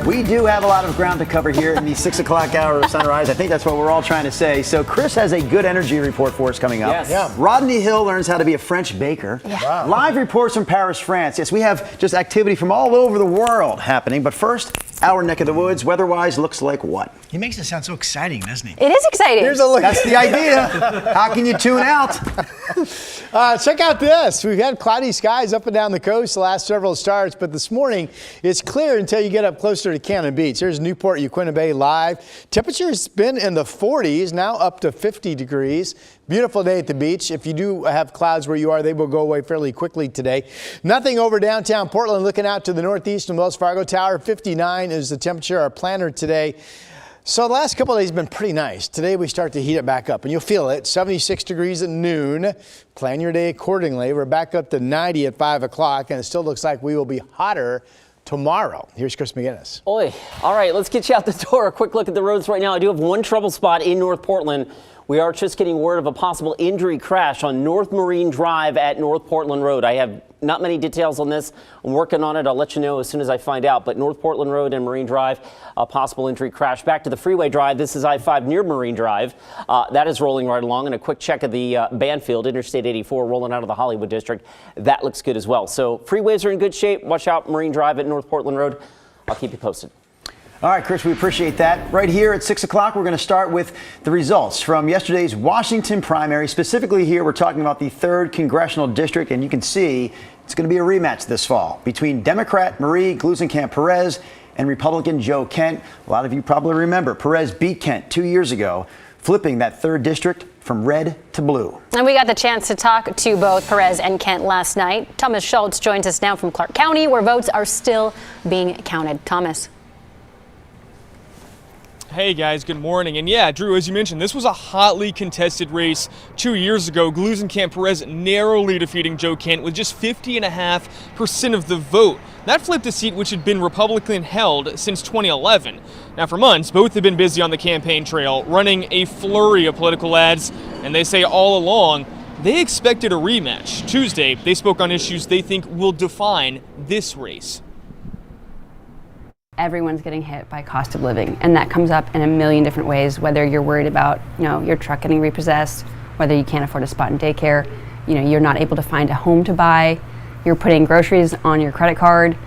We do have a lot of ground to cover here in the 6 o'clock hour of Sunrise. I think that's what we're all trying to say. So Chris has a good energy report for us coming up. Yes. Yeah. Rodney Hill learns how to be a French baker. Yeah. Wow. Live reports from Paris, France. Yes, we have just activity from all over the world happening. But first, our neck of the woods, weather-wise, looks like what? He makes it sound so exciting, doesn't he? It is exciting. Here's a look. That's the idea. How can you tune out? Check out this. We've had cloudy skies up and down the coast the last several starts, but this morning it's clear until you get up closer to Cannon Beach. Here's Newport, Uquinna Bay live. Temperature's been in the 40s, now up to 50 degrees. Beautiful day at the beach. If you do have clouds where you are, they will go away fairly quickly today. Nothing over downtown Portland. Looking out to the northeast and Wells Fargo Tower, 59 is the temperature. Our planner today. So the last couple of days have been pretty nice. Today we start to heat it back up, and you'll feel it. 76 degrees at noon. Plan your day accordingly. We're back up to 90 at 5 o'clock, and it still looks like we will be hotter tomorrow. Here's Chris McGinnis. Oi. All right, let's get you out the door. A quick look at the roads right now. I do have one trouble spot in North Portland. We are just getting word of a possible injury crash on North Marine Drive at North Portland Road. I have not many details on this. I'm working on it. I'll let you know as soon as I find out. But North Portland Road and Marine Drive, a possible injury crash. Back to the freeway drive. This is I-5 near Marine Drive. That is rolling right along. And a quick check of the Banfield, Interstate 84, rolling out of the Hollywood district. That looks good as well. So freeways are in good shape. Watch out, Marine Drive at North Portland Road. I'll keep you posted. All right, Chris, we appreciate that. Right here at 6 o'clock, we're going to start with the results from yesterday's Washington primary. Specifically here, we're talking about the 3rd Congressional District, and you can see it's going to be a rematch this fall between Democrat Marie Gluesenkamp-Perez and Republican Joe Kent. A lot of you probably remember Perez beat Kent 2 years ago, flipping that 3rd district from red to blue. And we got the chance to talk to both Perez and Kent last night. Thomas Schultz joins us now from Clark County, where votes are still being counted. Thomas. Hey guys, good morning. And yeah, Drew, as you mentioned, this was a hotly contested race 2 years ago. Gluesenkamp-Perez narrowly defeating Joe Kent with just 50.5% of the vote. That flipped a seat which had been Republican held since 2011. Now for months, both have been busy on the campaign trail, running a flurry of political ads, and they say all along they expected a rematch. Tuesday, they spoke on issues they think will define this race. Everyone's getting hit by cost of living, and that comes up in a million different ways, whether you're worried about, your truck getting repossessed, whether you can't afford a spot in daycare, you're not able to find a home to buy, you're putting groceries on your credit card.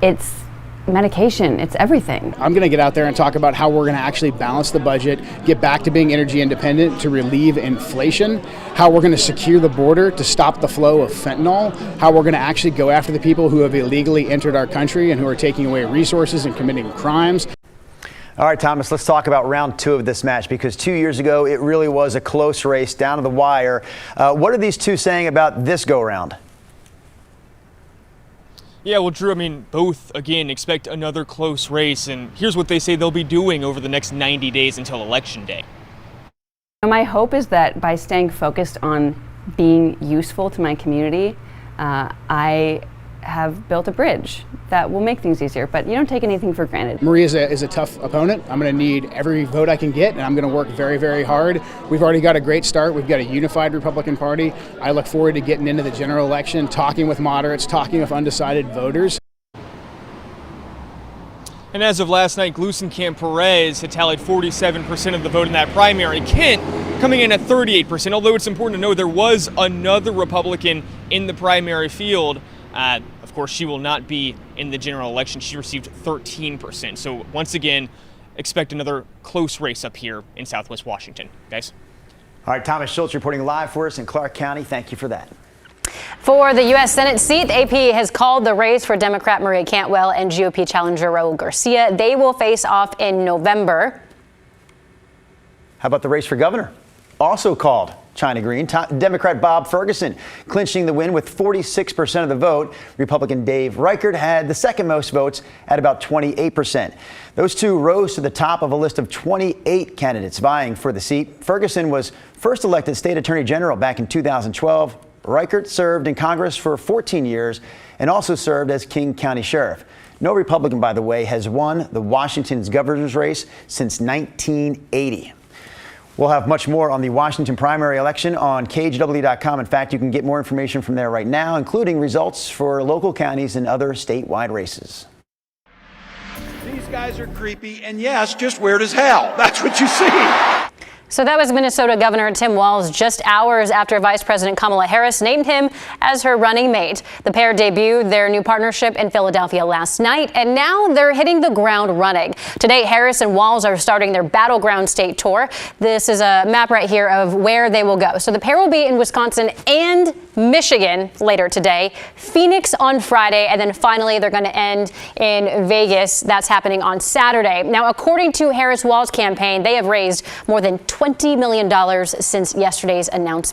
It's medication, it's everything. I'm going to get out there and talk about how we're going to actually balance the budget, get back to being energy independent to relieve inflation, how we're going to secure the border to stop the flow of fentanyl, how we're going to actually go after the people who have illegally entered our country and who are taking away resources and committing crimes. All right, Thomas, let's talk about round 2 of this match, because 2 years ago it really was a close race down to the wire. What are these two saying about this go-round? Yeah, well, Drew, both, again, expect another close race, and here's what they say they'll be doing over the next 90 days until Election Day. My hope is that by staying focused on being useful to my community, I have built a bridge that will make things easier, but you don't take anything for granted. Marie is a tough opponent. I'm going to need every vote I can get, and I'm going to work very, very hard. We've already got a great start. We've got a unified Republican Party. I look forward to getting into the general election, talking with moderates, talking with undecided voters. And as of last night, Gluesenkamp-Perez had tallied 47% of the vote in that primary. Kent coming in at 38%, although it's important to know there was another Republican in the primary field. Of course, she will not be in the general election. She received 13%. So once again, expect another close race up here in Southwest Washington. Guys. All right, Thomas Schultz reporting live for us in Clark County. Thank you for that. For the U.S. Senate seat, the AP has called the race for Democrat Maria Cantwell and GOP challenger Raul Garcia. They will face off in November. How about the race for governor? Also called China Green. Democrat Bob Ferguson clinching the win with 46% of the vote. Republican Dave Reichert had the second most votes at about 28%. Those two rose to the top of a list of 28 candidates vying for the seat. Ferguson was first elected state attorney general back in 2012. Reichert served in Congress for 14 years and also served as King County Sheriff. No Republican, by the way, has won the Washington's governor's race since 1980. We'll have much more on the Washington primary election on KGW.com. In fact, you can get more information from there right now, including results for local counties and other statewide races. guys are creepy and yes, just weird as hell. That's what you see. So that was Minnesota Governor Tim Walz just hours after Vice President Kamala Harris named him as her running mate. The pair debuted their new partnership in Philadelphia last night, and now they're hitting the ground running. Today, Harris and Walz are starting their Battleground State Tour. This is a map right here of where they will go. So the pair will be in Wisconsin and Michigan later today, Phoenix on Friday, and then finally they're going to end in Vegas. That's happening on Saturday. Now, according to Harris-Walz campaign, they have raised more than $20 million since yesterday's announcement.